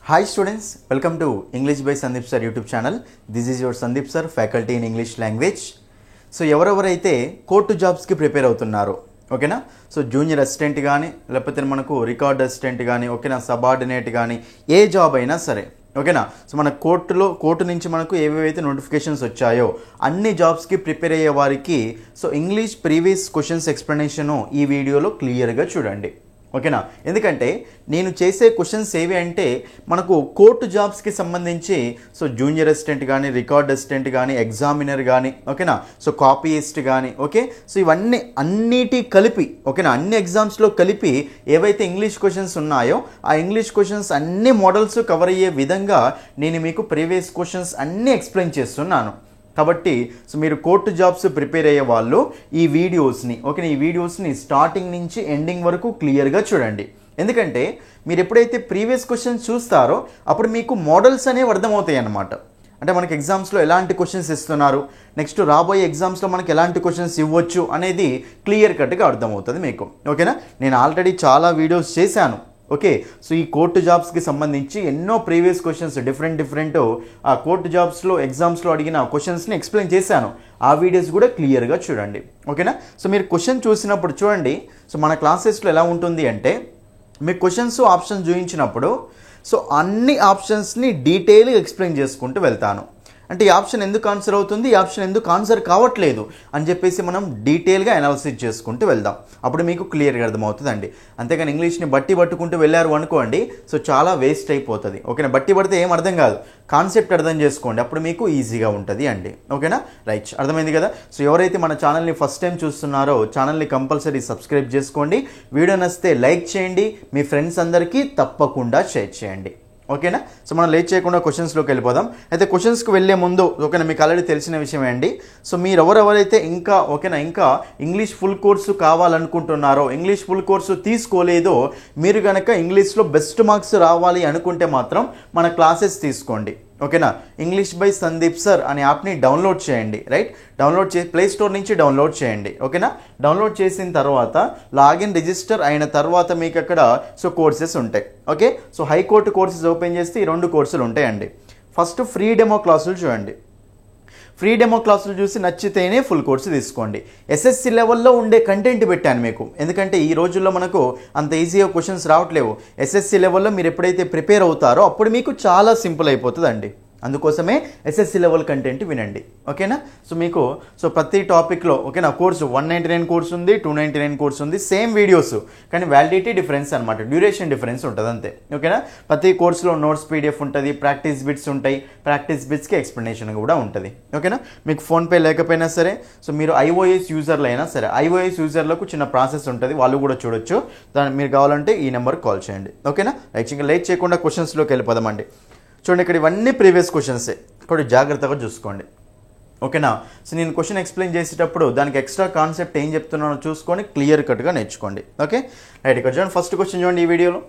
Hi students, welcome to English by Sandeep Sir YouTube channel. This is your Sandeep Sir, faculty in English language. So ఎవరెవరైతే court జాబ్స్కి prepare అవుతున్నారో ఓకేనా, so junior assistant కానీ లేకపోతే మనకు record assistant కానీ ఓకేనా, సబార్డినేట్ కానీ ఏ జాబ్ అయినా సరే ఓకేనా. సో మన కోర్టు నుంచి మనకు ఏవేవైతే నోటిఫికేషన్స్ వచ్చాయో అన్ని జాబ్స్కి ప్రిపేర్ అయ్యే వారికి so English previous questions explanation ఈ వీడియోలో క్లియర్గా చూడండి ఓకేనా. ఎందుకంటే నేను చేసే క్వశ్చన్స్ ఏవి అంటే మనకు కోర్టు జాబ్స్కి సంబంధించి సో జూనియర్ అసిస్టెంట్ కానీ రికార్డ్ అసిస్టెంట్ కానీ ఎగ్జామినర్ కానీ ఓకేనా, సో కాపీయిస్ట్ కానీ ఓకే, సో ఇవన్నీ అన్నిటి కలిపి ఓకేనా, అన్ని ఎగ్జామ్స్లో కలిపి ఏవైతే ఇంగ్లీష్ క్వశ్చన్స్ ఉన్నాయో ఆ ఇంగ్లీష్ క్వశ్చన్స్ అన్ని మోడల్స్ కవర్ అయ్యే విధంగా నేను మీకు ప్రీవియస్ క్వశ్చన్స్ అన్నీ ఎక్స్ప్లెయిన్ చేస్తున్నాను. కాబట్టి సో మీరు కోర్టు జాబ్స్ ప్రిపేర్ అయ్యే వాళ్ళు ఈ వీడియోస్ని స్టార్టింగ్ నుంచి ఎండింగ్ వరకు క్లియర్గా చూడండి. ఎందుకంటే మీరు ఎప్పుడైతే ప్రీవియస్ క్వశ్చన్స్ చూస్తారో అప్పుడు మీకు మోడల్స్ అనేవి అర్థమవుతాయి అన్నమాట. అంటే మనకి ఎగ్జామ్స్లో ఎలాంటి క్వశ్చన్స్ ఇస్తున్నారు, నెక్స్ట్ రాబోయే ఎగ్జామ్స్లో మనకి ఎలాంటి క్వశ్చన్స్ ఇవ్వచ్చు అనేది క్లియర్ కట్గా అర్థమవుతుంది మీకు ఓకేనా. నేను ఆల్రెడీ చాలా వీడియోస్ చేశాను ఓకే. సో ఈ కోర్టు జాబ్స్కి సంబంధించి ఎన్నో ప్రీవియస్ క్వశ్చన్స్ డిఫరెంట్ ఆ కోర్టు జాబ్స్లో ఎగ్జామ్స్లో అడిగిన క్వశ్చన్స్ని ఎక్స్ప్లెయిన్ చేశాను. ఆ వీడియోస్ కూడా క్లియర్గా చూడండి ఓకేనా. సో మీరు క్వశ్చన్ చూసినప్పుడు చూడండి, సో మన క్లాసెస్లో ఎలా ఉంటుంది అంటే మీకు క్వశ్చన్స్ ఆప్షన్స్ చూపించినప్పుడు సో అన్ని ఆప్షన్స్ని డీటెయిల్గా ఎక్స్ప్లెయిన్ చేసుకుంటూ వెళ్తాను. అంటే ఈ ఆప్షన్ ఎందుకు ఆన్సర్ అవుతుంది, ఈ ఆప్షన్ ఎందుకు ఆన్సర్ కావట్లేదు అని చెప్పేసి మనం డీటెయిల్గా అనాలిసిస్ చేసుకుంటూ వెళ్దాం. అప్పుడు మీకు క్లియర్గా అర్థమవుతుందండి. అంతేగాని ఇంగ్లీష్ని బట్టి పట్టుకుంటూ వెళ్ళారు అనుకోండి సో చాలా వేస్ట్ అయిపోతుంది ఓకేనా. బట్టి పడితే ఏం అర్థం కాదు, కాన్సెప్ట్ అర్థం చేసుకోండి, అప్పుడు మీకు ఈజీగా ఉంటుంది అండి ఓకేనా. రైట్, అర్థమైంది కదా. సో ఎవరైతే మన ఛానల్ని ఫస్ట్ టైం చూస్తున్నారో ఛానల్ని కంపల్సరీ సబ్స్క్రైబ్ చేసుకోండి. వీడియో నచ్చితే లైక్ చేయండి, మీ ఫ్రెండ్స్ అందరికీ తప్పకుండా షేర్ చేయండి ఓకేనా. సో మనం లేట్ చేయకుండా క్వశ్చన్స్లోకి వెళ్ళిపోదాం. అయితే క్వశ్చన్స్కి వెళ్ళే ముందు ఓకేనా, మీకు ఆల్రెడీ తెలిసిన విషయమే అండి. సో మీరు ఎవరెవరైతే ఇంకా ఇంగ్లీష్ ఫుల్ కోర్సు కావాలనుకుంటున్నారో, ఇంగ్లీష్ ఫుల్ కోర్సు తీసుకోలేదో, మీరు కనుక ఇంగ్లీష్లో బెస్ట్ మార్క్స్ రావాలి అనుకుంటే మాత్రం మన క్లాసెస్ తీసుకోండి ఓకేనా. ఇంగ్లీష్ బై సందీప్ సార్ అనే యాప్ని డౌన్లోడ్ చేయండి. రైట్, ప్లే స్టోర్ నుంచి డౌన్లోడ్ చేయండి ఓకేనా. డౌన్లోడ్ చేసిన తర్వాత లాగిన్ రిజిస్టర్ అయిన తర్వాత మీకు అక్కడ సో కోర్సెస్ ఉంటాయి okay. So high court courses open చేస్తే ఈ 2 కోర్సులు ఉంటాయండి. ఫస్ట్ ఫ్రీ డెమో క్లాసులు చూడండి. ఫ్రీ డెమో క్లాసులు చూసి నచ్చితేనే ఫుల్ కోర్సు తీసుకోండి. ఎస్ఎస్సి లెవెల్లో ఉండే కంటెంట్ పెట్టాను మీకు, ఎందుకంటే ఈ రోజుల్లో మనకు అంత ఈజీగా క్వశ్చన్స్ రావట్లేవు. ఎస్ఎస్సి లెవెల్లో మీరు ఎప్పుడైతే ప్రిపేర్ అవుతారో అప్పుడు మీకు చాలా సింపుల్ అయిపోతుందండి. అందుకోసమే ఎస్ఎస్సి లెవెల్ కంటెంట్ వినండి ఓకేనా. సో మీకు ప్రతి టాపిక్లో ఓకేనా కోర్సు 199 కోర్సు ఉంది, 299 కోర్సు ఉంది, సేమ్ వీడియోస్ కానీ వ్యాలిడిటీ డిఫరెన్స్ అనమాట, డ్యూరేషన్ డిఫరెన్స్ ఉంటుంది అంతే ఓకేనా. ప్రతి కోర్సులో నోట్స్ పీడిఎఫ్ ఉంటుంది, ప్రాక్టీస్ బిట్స్ ఉంటాయి, ప్రాక్టీస్ బిట్స్కి ఎక్స్ప్లెనేషన్ కూడా ఉంటుంది ఓకేనా. మీకు ఫోన్పే లేకపోయినా సరే సో మీరు ఐఓఎస్ యూజర్లు అయినా సరే, ఐఓఎస్ యూజర్లకు చిన్న ప్రాసెస్ ఉంటుంది, వాళ్ళు కూడా చూడొచ్చు. దాన్ని మీరు కావాలంటే ఈ నెంబర్కి కాల్ చేయండి ఓకేనా. రైట్, ఇంకా లేట్ చేయకుండా క్వశ్చన్స్లోకి వెళ్ళిపోదామండి. చూడండి, ఇక్కడ ఇవన్నీ ప్రీవియస్ క్వశ్చన్సే, ఇక్కడ జాగ్రత్తగా చూసుకోండి ఓకేనా. సో నేను క్వశ్చన్ ఎక్స్ప్లెయిన్ చేసేటప్పుడు దానికి ఎక్స్ట్రా కాన్సెప్ట్ ఏం చెప్తున్నానో చూసుకొని క్లియర్ కట్గా నేర్చుకోండి ఓకే. రైట్, ఇక్కడ చూడండి ఫస్ట్ క్వశ్చన్ చూడండి ఈ వీడియోలో.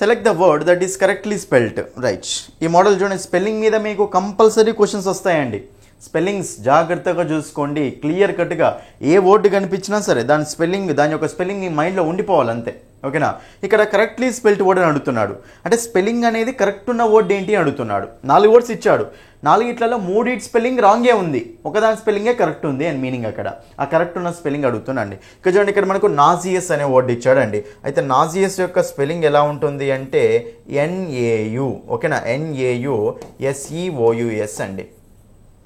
Select the word that is correctly spelled. Right, ఈ మోడల్ చూడండి, స్పెల్లింగ్ మీద మీకు కంపల్సరీ క్వశ్చన్స్ వస్తాయండి. స్పెల్లింగ్స్ జాగ్రత్తగా చూసుకోండి, క్లియర్ కట్గా ఏ వర్డ్ కనిపించినా సరే దాని యొక్క స్పెల్లింగ్ మీ మైండ్లో ఉండిపోవాలి అంతే ఓకేనా. ఇక్కడ కరెక్ట్లీ స్పెల్డ్ వర్డ్ అని అడుగుతున్నాడు, అంటే స్పెల్లింగ్ అనేది కరెక్ట్ ఉన్న వర్డ్ ఏంటి అని అడుగుతున్నాడు. 4 వర్డ్స్ ఇచ్చాడు, 4 3 స్పెల్లింగ్ రాంగే ఉంది, ఒకదాని స్పెల్లింగే కరెక్ట్ ఉంది అని మీనింగ్. అక్కడ ఆ కరెక్ట్ ఉన్న స్పెల్లింగ్ అడుగుతున్నాండి. ఇక్కడ చూడండి, ఇక్కడ మనకు నాజియస్ అనే వర్డ్ ఇచ్చాడండి. అయితే నాజియస్ యొక్క స్పెల్లింగ్ ఎలా ఉంటుంది అంటే NAU ఓకేనా, NAUSEOUS అండి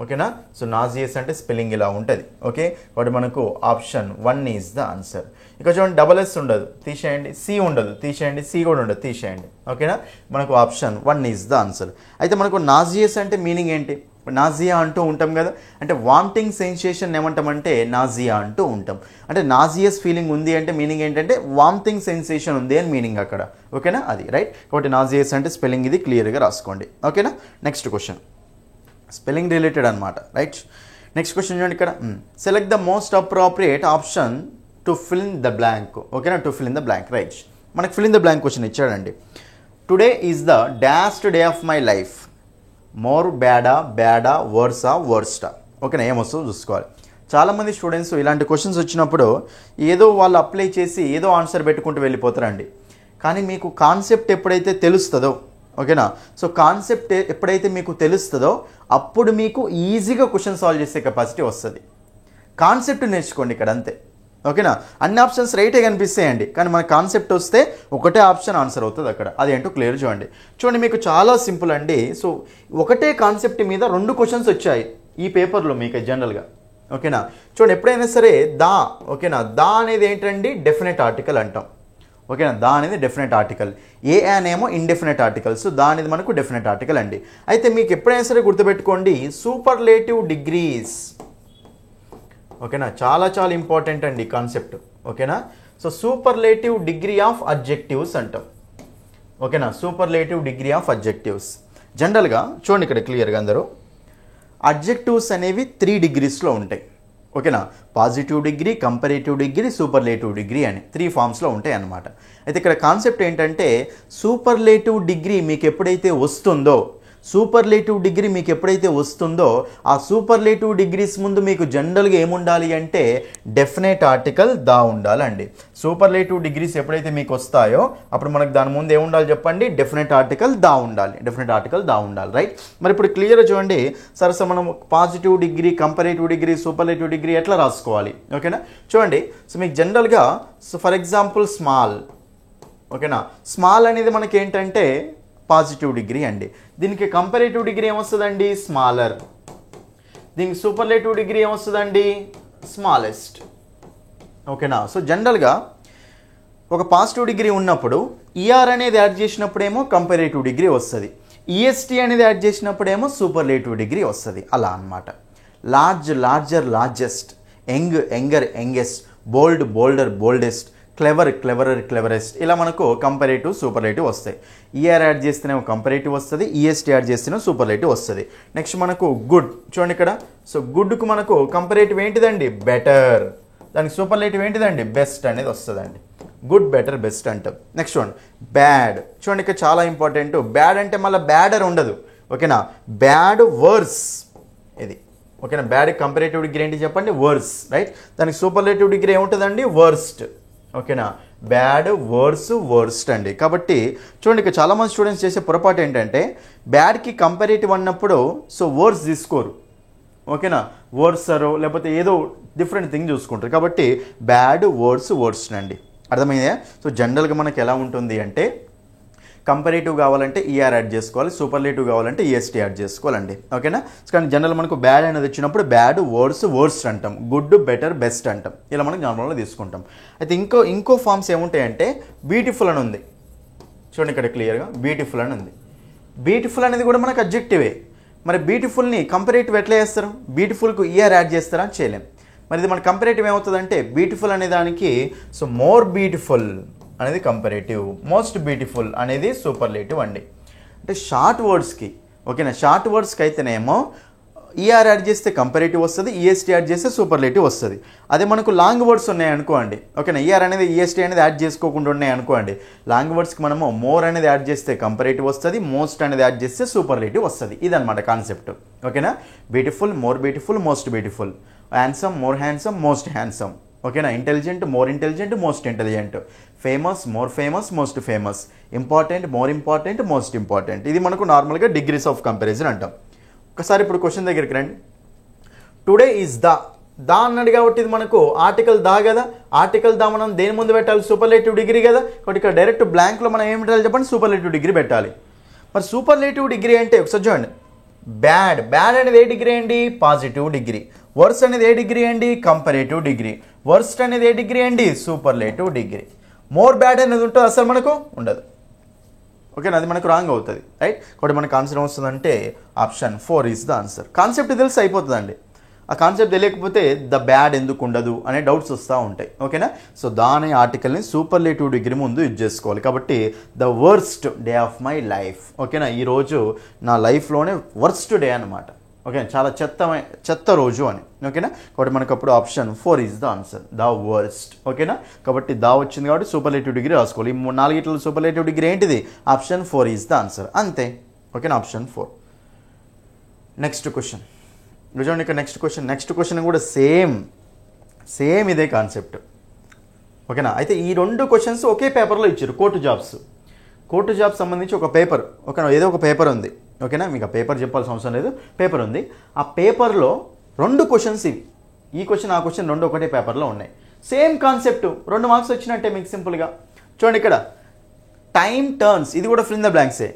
ఓకేనా. సో నాజియస్ అంటే స్పెల్లింగ్ ఇలా ఉంటుంది ఓకే. కాబట్టి మనకు ఆప్షన్ 1 ఈజ్ ద ఆన్సర్. ఇక్కడ చూడండి, SS ఉండదు తీసేయండి, C ఉండదు తీసేయండి, C కూడా ఉండదు తీసేయండి ఓకేనా. మనకు ఆప్షన్ 1 ఈజ్ ద ఆన్సర్. అయితే మనకు నాజియస్ అంటే మీనింగ్ ఏంటి, నాజియా అంటూ ఉంటాం కదా, అంటే వామిటింగ్ సెన్సేషన్ ఏమంటామంటే నాజియా అంటూ ఉంటాం. అంటే నాజియస్ ఫీలింగ్ ఉంది అంటే మీనింగ్ ఏంటంటే వామిటింగ్ సెన్సేషన్ ఉంది అని మీనింగ్ అక్కడ ఓకేనా, అది రైట్. కాబట్టి నాజియస్ అంటే స్పెల్లింగ్ ఇది క్లియర్గా రాసుకోండి ఓకేనా. నెక్స్ట్ క్వశ్చన్ స్పెల్లింగ్ రిలేటెడ్ అనమాట రైట్. నెక్స్ట్ క్వశ్చన్ చూడండి, ఇక్కడ select the most appropriate option to fill in the blank ఓకేనా, to fill in the blank. Right, మనకు fill in the blank question ఇచ్చాడండి. Today is the dash day of my life, more బ్యాడా వర్స్టా ఓకేనా, ఏమొస్తుందో చూసుకోవాలి. చాలామంది స్టూడెంట్స్ ఇలాంటి క్వశ్చన్స్ వచ్చినప్పుడు ఏదో వాళ్ళు అప్లై చేసి ఏదో ఆన్సర్ పెట్టుకుంటూ వెళ్ళిపోతారండి. కానీ మీకు కాన్సెప్ట్ ఎప్పుడైతే తెలుస్తుందో ఓకేనా. సో కాన్సెప్ట్ ఎప్పుడైతే మీకు తెలుస్తుందో అప్పుడు మీకు ఈజీగా క్వశ్చన్ సాల్వ్ చేసే కెపాసిటీ వస్తుంది. కాన్సెప్ట్ నేర్చుకోండి ఇక్కడ అంతే. ఓకేనా. అన్ని ఆప్షన్స్ రైటే కనిపిస్తాయండి, కానీ మన కాన్సెప్ట్ వస్తే ఒకటే ఆప్షన్ ఆన్సర్ అవుతుంది అక్కడ. అదేంటో క్లియర్ చూడండి మీకు చాలా సింపుల్ అండి. సో ఒకటే కాన్సెప్ట్ మీద 2 క్వశ్చన్స్ వచ్చాయి ఈ పేపర్లో మీకు జనరల్గా. ఓకేనా. చూడండి ఎప్పుడైనా సరే దా, ఓకేనా, దా అనేది ఏంటండి డెఫినెట్ ఆర్టికల్ అంటాం. ఓకేనా. దా అనేది డెఫినెట్ ఆర్టికల్, ఏ అనేమో ఇండెఫినెట్ ఆర్టికల్. సో దా అనేది మనకు డెఫినెట్ ఆర్టికల్ అండి. అయితే మీకు ఎప్పుడైనా సరే గుర్తుపెట్టుకోండి సూపర్లేటివ్ డిగ్రీస్. ఓకేనా, చాలా చాలా ఇంపార్టెంట్ అండి కాన్సెప్ట్. ఓకేనా. So superlative degree of adjectives అంటాం. ఓకేనా, సూపర్లేటివ్ డిగ్రీ ఆఫ్ అడ్జెక్టివ్స్. జనరల్గా చూడండి ఇక్కడ క్లియర్గా అందరూ, అడ్జెక్టివ్స్ అనేవి 3 డిగ్రీస్లో ఉంటాయి. ఓకేనా, positive degree, comparative degree, superlative degree అని 3 ఫామ్స్లో ఉంటాయి అన్నమాట. అయితే ఇక్కడ కాన్సెప్ట్ ఏంటంటే సూపర్లేటివ్ డిగ్రీ మీకు ఎప్పుడైతే వస్తుందో, ఆ సూపర్లేటివ్ డిగ్రీస్ ముందు మీకు జనరల్గా ఏముండాలి అంటే డెఫినెట్ ఆర్టికల్ దా ఉండాలండి. సూపర్లేటివ్ డిగ్రీస్ ఎప్పుడైతే మీకు వస్తాయో అప్పుడు మనకు దాని ముందు ఏముండాలి చెప్పండి, డెఫినెట్ ఆర్టికల్ దా ఉండాలి. రైట్. మరి ఇప్పుడు క్లియర్గా చూడండి సరస మనం positive degree, comparative degree, superlative degree ఎట్లా రాసుకోవాలి. ఓకేనా. చూడండి సో మీకు జనరల్గా సో ఫర్ ఎగ్జాంపుల్ స్మాల్. ఓకేనా, స్మాల్ అనేది మనకి ఏంటంటే పాజిటివ్ డిగ్రీ అండి. దీనికి కంపారేటివ్ డిగ్రీ ఏమొస్తుందండి, స్మాలర్. దీనికి సూపర్లేటివ్ డిగ్రీ ఏమొస్తుందండి, స్మాలెస్ట్. ఓకేనా. సో జనరల్గా ఒక పాజిటివ్ డిగ్రీ ఉన్నప్పుడు ఈఆర్ అనేది యాడ్ చేసినప్పుడేమో కంపారేటివ్ డిగ్రీ వస్తుంది, ఈఎస్టీ అనేది యాడ్ చేసినప్పుడేమో సూపర్లేటివ్ డిగ్రీ వస్తుంది. అలా అన్నమాట. Large, larger, largest, young, younger, youngest, bold, bolder, బోల్డెస్ట్, clever, cleverer, క్లెవరెస్ట్. ఇలా మనకు కంపారేటివ్, సూపర్లేటివ్ వస్తాయి. ఈఆర్ యాడ్ చేస్తేనేమో కంపారేటివ్ వస్తుంది, ఈఎస్టీ యాడ్ చేస్తేనేమో సూపర్లేటివ్ వస్తుంది. నెక్స్ట్ మనకు గుడ్. చూడండి ఇక్కడ సో గుడ్కు మనకు కంపారేటివ్ ఏంటిదండి, బెటర్. దానికి సూపర్లేటివ్ ఏంటిదండి, బెస్ట్ అనేది వస్తుందండి. గుడ్, బెటర్, బెస్ట్ అంటాం. నెక్స్ట్ చూడండి బ్యాడ్. చూడండి ఇక్కడ చాలా ఇంపార్టెంట్. బ్యాడ్ అంటే మళ్ళీ బ్యాడర్ ఉండదు. ఓకేనా, బ్యాడ్, వర్స్ ఇది. ఓకేనా, బ్యాడ్ కంపారేటివ్ డిగ్రీ ఏంటి చెప్పండి, వర్స్. రైట్. దానికి సూపర్లేటివ్ డిగ్రీ ఏముంటుందండి, వర్స్ట్. ఓకేనా, బ్యాడ్, వర్స్, వర్స్ట్ అండి. కాబట్టి చూడండి ఇక్కడ చాలామంది స్టూడెంట్స్ చేసే పొరపాటు ఏంటంటే బ్యాడ్కి కంపారేటివ్ అన్నప్పుడు సో వర్స్ తీసుకోరు. ఓకేనా, వర్సరో లేకపోతే ఏదో డిఫరెంట్ థింగ్ చూసుకుంటారు. కాబట్టి బ్యాడ్, వర్స్, వర్స్ట్ అండి. అర్థమైందా. సో జనరల్గా మనకి ఎలా ఉంటుంది అంటే కంపారేటివ్ కావాలంటే ఈఆర్ యాడ్ చేసుకోవాలి, సూపర్లేటివ్ కావాలంటే ఈఎస్టీ యాడ్ చేసుకోవాలండి. ఓకేనా. కానీ జనరల్ మనకు బ్యాడ్ అనేది వచ్చినప్పుడు బ్యాడ్, వర్స్, వర్స్ట్ అంటాం, గుడ్, బెటర్, బెస్ట్ అంటాం. ఇలా మనం నార్మల్గా తీసుకుంటాం. అయితే ఇంకో ఫామ్స్ ఏముంటాయంటే బ్యూటిఫుల్ అని ఉంది. చూడండి ఇక్కడ క్లియర్గా బ్యూటిఫుల్ అని ఉంది. బ్యూటిఫుల్ అనేది కూడా మనకు అడ్జెక్టివే. మరి బ్యూటిఫుల్ని కంపారేటివ్ ఎట్లా చేస్తారు, బ్యూటిఫుల్కు ఈఆర్ యాడ్ చేస్తారా, చేయలేం. మరి ఇది మన కంపారేటివ్ ఏమవుతుందంటే బ్యూటిఫుల్ అనే దానికి సో మోర్ బ్యూటిఫుల్ అనేది కంపారేటివ్, మోస్ట్ బ్యూటిఫుల్ అనేది సూపర్లేటివ్ అండి. అంటే షార్ట్ వర్డ్స్కి. ఓకేనా, షార్ట్ వర్డ్స్కి అయితేనేమో ఈఆర్ యాడ్ చేస్తే కంపారేటివ్ వస్తుంది, ఈఎస్టీ యాడ్ చేస్తే సూపర్లేటివ్ వస్తుంది. అదే మనకు లాంగ్ వర్డ్స్ ఉన్నాయనుకోండి. ఓకేనా, ఈఆర్ అనేది ఈఎస్టీ అనేది యాడ్ చేసుకోకుండా ఉన్నాయనుకోండి, లాంగ్ వర్డ్స్కి మనము మోర్ అనేది యాడ్ చేస్తే కంపారేటివ్ వస్తుంది, మోస్ట్ అనేది యాడ్ చేస్తే సూపర్లేటివ్ వస్తుంది. ఇదన్నమాట కాన్సెప్ట్. ఓకేనా, beautiful, more beautiful, most beautiful, handsome, more handsome, most handsome. ఓకేనా, intelligent, more intelligent, most intelligent, famous, more famous, most famous, important, more important, most important. ఇది మనకు నార్మల్గా డిగ్రీస్ ఆఫ్ కంపారిజన్ అంటాం. ఒకసారి ఇప్పుడు క్వశ్చన్ దగ్గరికి రండి. టుడే ఈజ్ దా అన్నాడు కాబట్టి ఇది మనకు ఆర్టికల్ దా కదా. ఆర్టికల్ దా మనం దేని ముందు పెట్టాలి, సూపర్లేటివ్ డిగ్రీ కదా. కాబట్టి ఇక్కడ డైరెక్ట్ బ్లాంక్లో మనం ఏం పెట్టాలి చెప్పండి, సూపర్లేటివ్ డిగ్రీ పెట్టాలి. మరి సూపర్లేటివ్ డిగ్రీ అంటే ఒకసారి చూడండి, బ్యాడ్ అనేది ఏ డిగ్రీ అండి, పాజిటివ్ డిగ్రీ. వర్స్ అనేది ఏ డిగ్రీ అండి, కంపారేటివ్ డిగ్రీ. వర్స్ట్ అనేది ఏ డిగ్రీ అండి, సూపర్లేటివ్ డిగ్రీ. మోర్ బ్యాడ్ అనేది ఉంటుంది అసలు మనకు ఉండదు. ఓకేనా, అది మనకు రాంగ్ అవుతుంది. రైట్. కాబట్టి మనకు ఆన్సర్ వస్తుందంటే option 4 is the answer. Concept తెలిసి అయిపోతుందండి. ఆ కాన్సెప్ట్ తెలియకపోతే ద బ్యాడ్ ఎందుకు ఉండదు అనే డౌట్స్ వస్తూ ఉంటాయి. ఓకేనా. సో దాని ఆర్టికల్ని సూపర్లేటివ్ డిగ్రీ ముందు యూజ్ చేసుకోవాలి. కాబట్టి the worst day of my life. ఓకేనా, ఈరోజు నా లైఫ్లోనే వర్స్ట్ డే అనమాట. ఓకే, చాలా చెత్త రోజు అని. ఓకేనా, కాబట్టి మనకు అప్పుడు option 4 is the answer, the worst. ఓకేనా, కాబట్టి దా వచ్చింది కాబట్టి సూపర్లేటివ్ డిగ్రీ రాసుకోవాలి. ఈ 4 సూపర్లేటివ్ డిగ్రీ ఏంటిది, ఆప్షన్ 4 ఈజ్ ద ఆన్సర్. అంతే. ఓకేనా, ఆప్షన్ 4. నెక్స్ట్ క్వశ్చన్ చూడండి. ఇక్కడ నెక్స్ట్ క్వశ్చన్ కూడా సేమ్ ఇదే కాన్సెప్ట్. ఓకేనా. అయితే ఈ 2 క్వశ్చన్స్ ఒకే పేపర్లో ఇచ్చారు, కోర్టు జాబ్స్. కోర్టు జాబ్ సంబంధించి ఒక పేపర్ ఏదో ఒక పేపర్ ఉంది, ఓకేనా? మీకు ఆ పేపర్ చెప్పాల్సిన అవసరం లేదు, పేపర్ ఉంది. ఆ పేపర్లో 2 క్వశ్చన్స్ ఇవి, ఈ క్వశ్చన్ ఆ క్వశ్చన్ 2 ఒకటే పేపర్లో ఉన్నాయి. సేమ్ కాన్సెప్ట్, 2 మార్క్స్ వచ్చినట్టే మీకు సింపుల్గా. చూడండి ఇక్కడ టైమ్ టర్న్స్, ఇది కూడా ఫిల్ ఇన్ ద బ్లాంక్సే.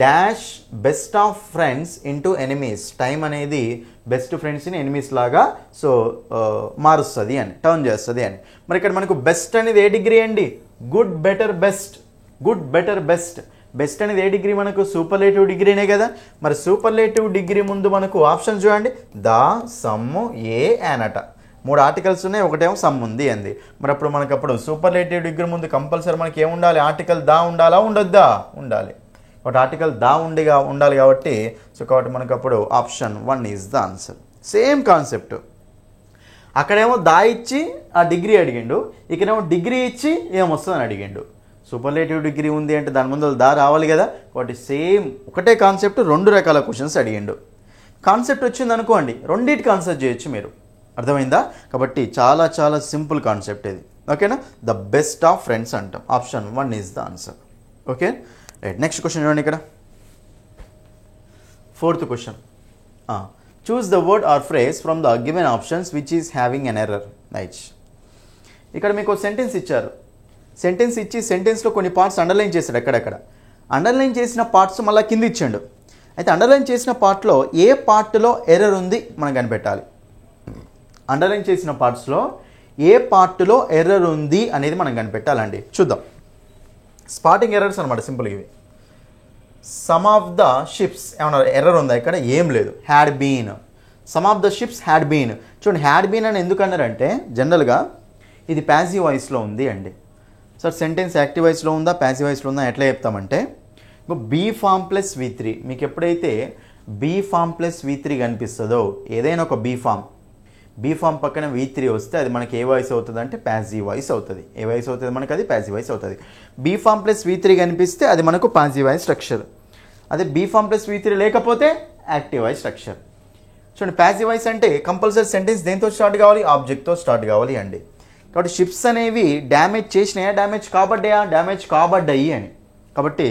Dash best of friends into enemies. Time అనేది బెస్ట్ ఫ్రెండ్స్ని ఎనిమీస్ లాగా సో మారుస్తుంది అని, టర్న్ చేస్తుంది అని. మరి ఇక్కడ మనకు బెస్ట్ అనేది ఏ డిగ్రీ అండి? Good better best. Good better best. Best అనేది ఏ డిగ్రీ మనకు? సూపర్లేటివ్ డిగ్రీనే కదా. మరి సూపర్లేటివ్ డిగ్రీ ముందు మనకు ఆప్షన్ చూడండి, ద, సమ్, ఏ, అనట. 3 ఆర్టికల్స్ ఉన్నాయి, ఒకటేమో సమ్ ఉంది అంది. మరి అప్పుడు మనకు అప్పుడు సూపర్లేటివ్ డిగ్రీ ముందు కంపల్సరీ మనకి ఏముండాలి? ఆర్టికల్ దా ఉండాలా ఉండొద్దా? ఉండాలి. ఒకటి ఆర్టికల్ దా ఉండాలి కాబట్టి సో కాబట్టి మనకు అప్పుడు option 1 is the answer. Same concept. అక్కడేమో దా ఇచ్చి ఆ డిగ్రీ అడిగిండు, ఇక్కడేమో డిగ్రీ ఇచ్చి ఏమొస్తుందని అడిగిండు. సూపర్లేటివ్ డిగ్రీ ఉంది అంటే దాని ముందు దా రావాలి కదా. కాబట్టి సేమ్ ఒకటే కాన్సెప్ట్, 2 రకాల క్వశ్చన్స్ అడిగిండు. కాన్సెప్ట్ వచ్చింది అనుకోండి, రెండింటికి ఆన్సర్ చేయొచ్చు మీరు. అర్థమైందా? కాబట్టి చాలా చాలా సింపుల్ కాన్సెప్ట్ ఇది, ఓకేనా? ద బెస్ట్ ఆఫ్ ఫ్రెండ్స్ అంటాం. Option 1 is the answer. Okay right. Next question చూడండి ఇక్కడ 4th question. Choose the word or phrase from the given options which is having an error. Right. ఇక్కడ మీకు sentence ఇచ్చారు, sentence ఇచ్చి సెంటెన్స్లో కొన్ని parts underline చేశాడు. అక్కడక్కడ అండర్లైన్ చేసిన పార్ట్స్ మళ్ళీ కింద ఇచ్చాడు. అయితే అండర్లైన్ చేసిన పార్ట్లో ఏ పార్ట్లో ఎర్రర్ ఉంది మనం కనిపెట్టాలి. అండర్లైన్ చేసిన పార్ట్స్లో ఏ పార్ట్లో ఎర్రర్ ఉంది అనేది మనం కనిపెట్టాలండి. చూద్దాం. స్పాటింగ్ ఎర్రర్స్ అనమాట సింపుల్గా ఇవి. సమ్ ఆఫ్ ద షిప్స్ ఏమన్నా ఎర్రర్ ఉందా? ఇక్కడ ఏం లేదు. Had been. Some of the ships had been. చూడండి, హ్యాడ్ బీన్ అని ఎందుకు అన్నారంటే జనరల్గా ఇది ప్యాసివ్ వాయిస్లో ఉంది అండి. సార్ సెంటెన్స్ యాక్టివ్ వాయిస్లో ఉందా ప్యాసివ్ వాయిస్లో ఉందా ఎట్లా చెప్తామంటే, బీ ఫామ్ ప్లస్ V3. మీకు ఎప్పుడైతే బీ ఫామ్ ప్లస్ V3 కనిపిస్తుందో ఏదైనా ఒక బీ ఫామ్ పక్కన V3 వస్తే అది మనకి ఏ వాయిస్ అవుతుంది అంటే ప్యాసివ్ వాయిస్ అవుతుంది. ఏ వాయిస్ అవుతుంది మనకి? అది ప్యాసివ్ వాయిస్ అవుతుంది. బీ ఫామ్ ప్లస్ V3 కనిపిస్తే అది మనకు ప్యాసివ్ వాయిస్ స్ట్రక్చర్. అదే బీ ఫామ్ ప్లస్ V3 లేకపోతే యాక్టివ్ వాయిస్ స్ట్రక్చర్. చూడండి, ప్యాసివ్ వాయిస్ అంటే కంపల్సరీ సెంటెన్స్ దేంతో స్టార్ట్ కావాలి? ఆబ్జెక్ట్తో స్టార్ట్ కావాలి అండి. కాబట్టి షిప్స్ అనేవి డ్యామేజ్ చేసినాయా, డ్యామేజ్ కాబడ్డాయా? డ్యామేజ్ కాబడ్డాయి అని. కాబట్టి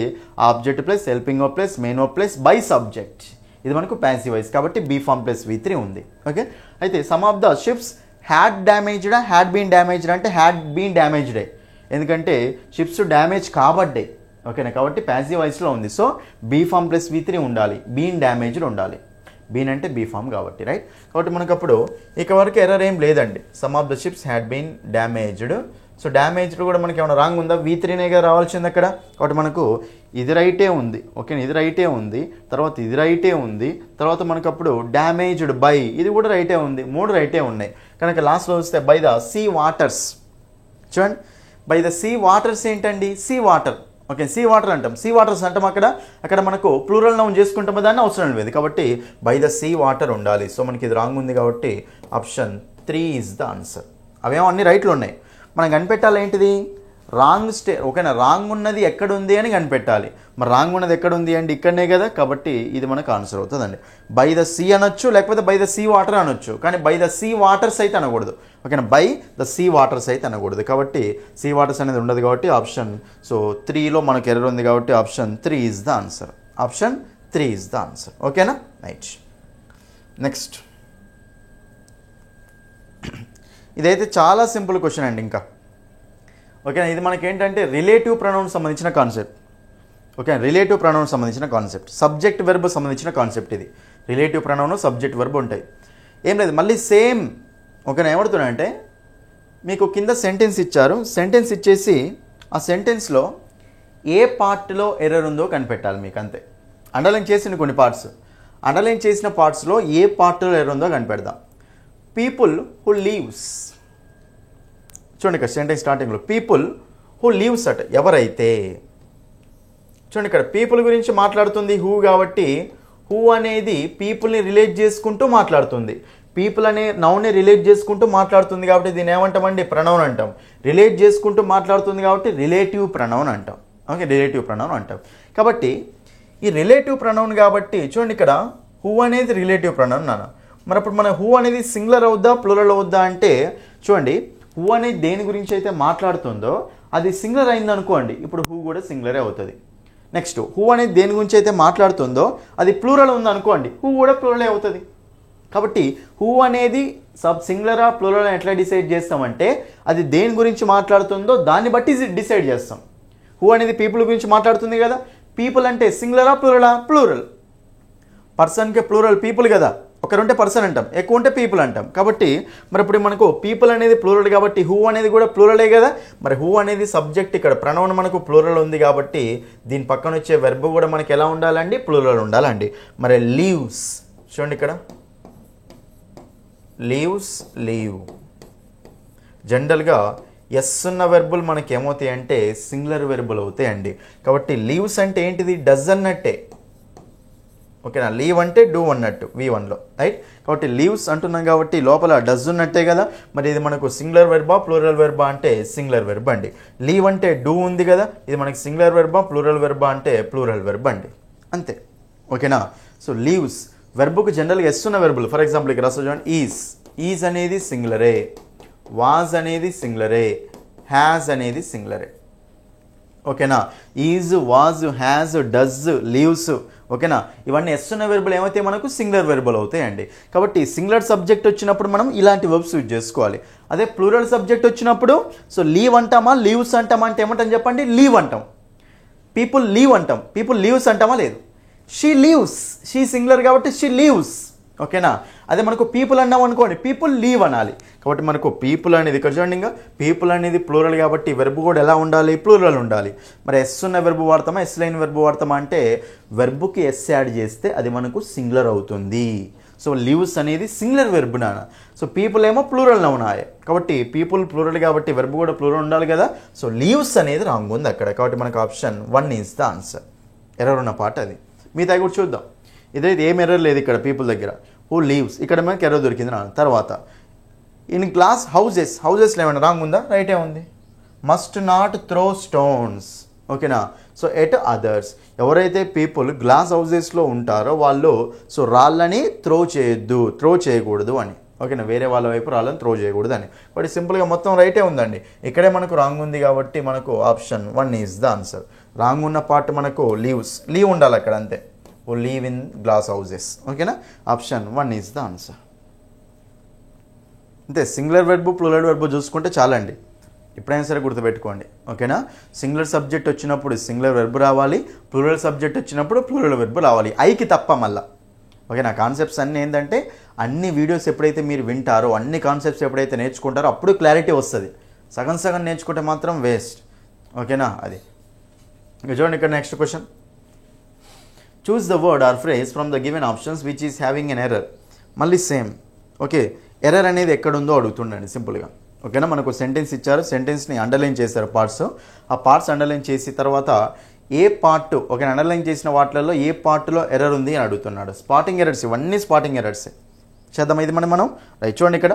object plus helping verb plus main verb plus by subject, ఇది మనకు ప్యాసివ్ వాయిస్. కాబట్టి బీ ఫామ్ ప్లస్ V3 ఉంది. ఓకే. అయితే some of the ships had డ్యామేజ్డా హ్యాడ్ బీన్ డ్యామేజ్డ్ అంటే హ్యాడ్ బీన్ డ్యామేజ్డే, ఎందుకంటే షిప్స్ డ్యామేజ్ కాబడ్డాయి. ఓకేనా? కాబట్టి ప్యాసివ్ వాయిస్లో ఉంది. So be form plus V3 ఉండాలి, బీన్ డ్యామేజ్డ్ ఉండాలి. బీన్ అంటే బీ ఫామ్ కాబట్టి, రైట్. కాబట్టి మనకు అప్పుడు ఇక వరకు ఎర్రర్ ఏం లేదండి. Some of the ships had been damaged. So damaged కూడా మనకి ఏమైనా రాంగ్ ఉందా? V3నేగా రావాల్సింది అక్కడ. కాబట్టి మనకు ఇది రైటే ఉంది. ఓకే, ఇది రైటే ఉంది, తర్వాత ఇది రైటే ఉంది, తర్వాత మనకు అప్పుడు డ్యామేజ్డ్ బై ఇది కూడా రైటే ఉంది. 3 రైటే ఉన్నాయి. కనుక లాస్ట్లో వస్తే బై ద సీ వాటర్స్. చూడండి, బై ద సీ వాటర్స్ ఏంటండి? Sea water. Okay, sea water అంటాం, సీ వాటర్స్ అంటాం. అక్కడ మనకు ప్లూరల్ నౌన్ చేసుకుంటాం, దాన్ని అవసరం లేదు. కాబట్టి బై ద సీ వాటర్ ఉండాలి. సో మనకి ఇది రాంగ్ ఉంది కాబట్టి ఆప్షన్ 3 ఈజ్ ద ఆన్సర్. అవేమో అన్ని రైట్లు ఉన్నాయి. మనం కనిపెట్టాలి ఏంటిది? రాంగ్ ఓకేనా? రాంగ్ ఉన్నది ఎక్కడుంది అని కనిపెట్టాలి. మరి రాంగ్ ఉన్నది ఎక్కడుంది అంటే ఇక్కడనే కదా. కాబట్టి ఇది మనకు ఆన్సర్ అవుతుందండి. బై ద సీ అనొచ్చు, లేకపోతే బై ద సీ వాటర్ అనొచ్చు, కానీ బై ద సీ వాటర్స్ అయితే అనకూడదు. ఓకేనా? బై ద సీ వాటర్స్ అయితే అనకూడదు. కాబట్టి సీ వాటర్స్ అనేది ఉండదు కాబట్టి ఆప్షన్ 3లో మనకు ఎర్రర్ ఉంది కాబట్టి option 3 is the answer. Option 3 is the answer. ఓకేనా? రైట్. నెక్స్ట్, ఇదైతే చాలా సింపుల్ క్వశ్చన్ అండి. ఇంకా ఓకేనా? ఇది మనకి ఏంటంటే రిలేటివ్ ప్రొనౌన్ సంబంధించిన కాన్సెప్ట్. ఓకే, రిలేటివ్ ప్రొనౌన్ సంబంధించిన కాన్సెప్ట్, సబ్జెక్ట్ వెర్బ్ సంబంధించిన కాన్సెప్ట్. ఇది రిలేటివ్ ప్రొనౌన్ సబ్జెక్ట్ వెర్బ్ ఉంటాయి. ఏం లేదు, మళ్ళీ సేమ్. ఓకేనా? ఏమడుతున్నా అంటే మీకు కింద సెంటెన్స్ ఇచ్చారు, సెంటెన్స్ ఇచ్చేసి ఆ సెంటెన్స్లో ఏ పార్ట్లో ఎర్రర్ ఉందో కనిపెట్టాలి మీకు, అంతే. అండర్లైన్ చేసిన కొన్ని పార్ట్స్, అండర్లైన్ చేసిన పార్ట్స్లో ఏ పార్ట్లో ఎర్రర్ ఉందో కనిపెడదాం. People who leaves. చూడండి ఇక్కడ సెంటెన్స్ స్టార్టింగ్లో పీపుల్ హూ లీవ్స్ అట్, ఎవరైతే. చూడండి ఇక్కడ పీపుల్ గురించి మాట్లాడుతుంది హూ కాబట్టి హూ అనేది పీపుల్ని రిలేట్ చేసుకుంటూ మాట్లాడుతుంది. పీపుల్ అనే నౌన్ని రిలేట్ చేసుకుంటూ మాట్లాడుతుంది కాబట్టి దీన్ని ఏమంటామండి? ప్రనౌన్ అంటాం. రిలేట్ చేసుకుంటూ మాట్లాడుతుంది కాబట్టి రిలేటివ్ ప్రనౌన్ అంటాం. ఓకే, రిలేటివ్ ప్రనౌన్ అంటాం. కాబట్టి ఈ రిలేటివ్ ప్రనౌన్ కాబట్టి చూడండి ఇక్కడ హూ అనేది రిలేటివ్ ప్రనౌన్ నాన్న. మరి అప్పుడు మన హూ అనేది సింగులర్ అవుద్దా ప్లూరల్ అవుద్దా అంటే చూడండి, హూ అనేది దేని గురించి అయితే మాట్లాడుతుందో అది సింగులర్ అయింది అనుకోండి, ఇప్పుడు హూ కూడా సింగులరే అవుతుంది. నెక్స్ట్ హూ అనేది దేని గురించి అయితే మాట్లాడుతుందో అది ప్లూరల్ ఉందనుకోండి, హూ కూడా ప్లూరలే అవుతుంది. కాబట్టి హూ అనేది సింగులరా ప్లూరల్ ఎట్లా డిసైడ్ చేస్తామంటే అది దేని గురించి మాట్లాడుతుందో దాన్ని బట్టి డిసైడ్ చేస్తాం. హూ అనేది పీపుల్ గురించి మాట్లాడుతుంది కదా, పీపుల్ అంటే సింగులరా ప్లూరలా? ప్లూరల్. పర్సన్కి ప్లూరల్ పీపుల్ కదా, ఒకరుంటే పర్సన్ అంటాం, ఎక్కువ ఉంటే పీపుల్ అంటాం. కాబట్టి మరి ఇప్పుడు మనకు పీపుల్ అనేది ప్లూరల్ కాబట్టి హూ అనేది కూడా ప్లూరలే కదా. మరి హూ అనేది సబ్జెక్ట్, ఇక్కడ ప్రనౌన్ మనకు ప్లూరల్ ఉంది కాబట్టి దీని పక్కన వచ్చే వెర్బ్ కూడా మనకి ఎలా ఉండాలండి? ప్లూరల్ ఉండాలండి. మరి లీవ్స్ చూడండి, ఇక్కడ లీవ్స్, లీవ్. జనరల్గా ఎస్ ఉన్న వెర్బులు మనకి ఏమవుతాయి అంటే సింగులర్ వెర్బులు అవుతాయండి. కాబట్టి లీవ్స్ అంటే ఏంటిది? డస్ అన్నట్టే, ఓకేనా. లీవ్ అంటే డూ అన్నట్టు V1లో, రైట్. కాబట్టి లీవ్స్ అంటున్నాం కాబట్టి లోపల డస్ ఉన్నట్టే కదా. మరి ఇది మనకు సింగులర్ వెర్బా ప్లూరల్ వెర్బా అంటే సింగులర్ వెర్బ్ అండి. లీవ్ అంటే డూ ఉంది కదా, ఇది మనకి సింగులర్ వెర్బా ప్లూరల్ వెర్బా అంటే ప్లూరల్ వెర్బ్ అండి, అంతే, ఓకేనా. సో లీవ్స్ వెర్బుకు జనరల్గా ఎస్ ఉన్న వెర్బులు, ఫర్ ఎగ్జాంపుల్ ఇక్కడ రాసి చూడండి, ఈజ్ అనేది సింగులరే, వాజ్ అనేది సింగులరే, హ్యాజ్ అనేది సింగులరే, ఓకేనా. Is, was, has, does, leaves, ఓకేనా. ఇవన్నీ ఎస్ ఉన్న వెర్బులు ఏమైతే మనకు సింగులర్ వెర్బులు అవుతాయండి. కాబట్టి సింగులర్ సబ్జెక్ట్ వచ్చినప్పుడు మనం ఇలాంటి వెర్బ్స్ యూజ్ చేసుకోవాలి. అదే ప్లూరల్ సబ్జెక్ట్ వచ్చినప్పుడు సో లీవ్ అంటామా లీవ్స్ అంటామా అంటే ఏమంటాం చెప్పండి? లీవ్ అంటాం. పీపుల్ లీవ్ అంటాం, పీపుల్ లీవ్స్ అంటామా? లేదు. షీ లీవ్స్, షీ సింగులర్ కాబట్టి షీ లీవ్స్, ఓకేనా. అదే మనకు పీపుల్ అన్నాం అనుకోండి, పీపుల్ లీవ్ అనాలి. కాబట్టి మనకు పీపుల్ అనేది ఇక్కడ చూడండి, ఇంకా పీపుల్ అనేది ప్లూరల్ కాబట్టి వెర్బ్ కూడా ఎలా ఉండాలి? ప్లూరల్ ఉండాలి. మరి ఎస్ ఉన్న వెర్బ్ వాడతామా ఎస్ లేని వెర్బ్ వాడతామా అంటే వెర్బ్కి ఎస్ యాడ్ చేస్తే అది మనకు సింగులర్ అవుతుంది. సో లీవ్స్ అనేది సింగులర్ వెర్బ్ నాన్న. సో పీపుల్ ఏమో ప్లూరల్ నౌనాయే కాబట్టి పీపుల్ ప్లూరల్ కాబట్టి వెర్బ్ కూడా ప్లూరల్ ఉండాలి కదా. సో లీవ్స్ అనేది రాంగ్ ఉంది అక్కడ. కాబట్టి మనకు option 1 is the answer. Error ఉన్న పార్ట్ అది. మిగతా కూడా చూద్దాం. ఇదైతే ఏం ఎర్రర్ లేదు ఇక్కడ పీపుల్ దగ్గర. హూ లీవ్స్ ఇక్కడ మనకి ఎర్రర్ దొరికింది నా. తర్వాత ఇన్ క్లాస్ హౌజెస్లో ఏమైనా రాంగ్ ఉందా? రైటే ఉంది. మస్ట్ నాట్ త్రో స్టోన్స్, ఓకేనా. సో ఎట్ అదర్స్, ఎవరైతే పీపుల్ గ్లాస్ హౌజెస్లో ఉంటారో వాళ్ళు సో రాళ్ళని త్రో చేయకూడదు అని, ఓకేనా. వేరే వాళ్ళ వైపు రాళ్ళని త్రో చేయకూడదు అని. బట్ సింపుల్గా మొత్తం రైటే ఉందండి. ఇక్కడే మనకు రాంగ్ ఉంది కాబట్టి మనకు option 1 is the answer. Wrong ఉన్న పార్ట్ మనకు లీవ్ ఉండాలి అక్కడ, అంతే. ఓ లీవ్ ఇన్ గ్లాస్ హౌజెస్, ఓకేనా. Option 1 is the answer. అంతే. సింగులర్ వెర్బ్ ప్లూరల్ వెర్బ్ చూసుకుంటే చాలండి, ఎప్పుడైనా సరే గుర్తుపెట్టుకోండి, ఓకేనా. సింగులర్ సబ్జెక్ట్ వచ్చినప్పుడు సింగులర్ వెర్బ్ రావాలి, ప్లూరల్ సబ్జెక్ట్ వచ్చినప్పుడు ప్లూరల్ వెర్బ్ రావాలి, ఐకి తప్ప మళ్ళా, ఓకేనా. కాన్సెప్ట్స్ అన్నీ ఏంటంటే అన్ని వీడియోస్ ఎప్పుడైతే మీరు వింటారో అన్ని కాన్సెప్ట్స్ ఎప్పుడైతే నేర్చుకుంటారో అప్పుడు క్లారిటీ వస్తుంది. సగం నేర్చుకుంటే మాత్రం వేస్ట్, ఓకేనా. అది ఇక చూడండి ఇక్కడ next question. Choose the word or phrase from the given options which is having an error. మళ్ళీ సేమ్, ఓకే. ఎర్రర్ అనేది ఎక్కడుందో అడుగుతుండండి సింపుల్గా, ఓకేనా. మనకు సెంటెన్స్ ఇచ్చారు, సెంటెన్స్ని అండర్లైన్ చేశారు పార్ట్స్. ఆ పార్ట్స్ అండర్లైన్ చేసి తర్వాత ఏ పార్ట్, ఓకే, అండర్లైన్ చేసిన వాటిలలో ఏ పార్ట్లో ఎర్రర్ ఉంది అని అడుగుతున్నాడు. స్పాటింగ్ ఎర్రర్స్, ఇవన్నీ స్పాటింగ్ ఎర్రర్సే. చేద్దాం ఇది మనం రైట్. చూడండి ఇక్కడ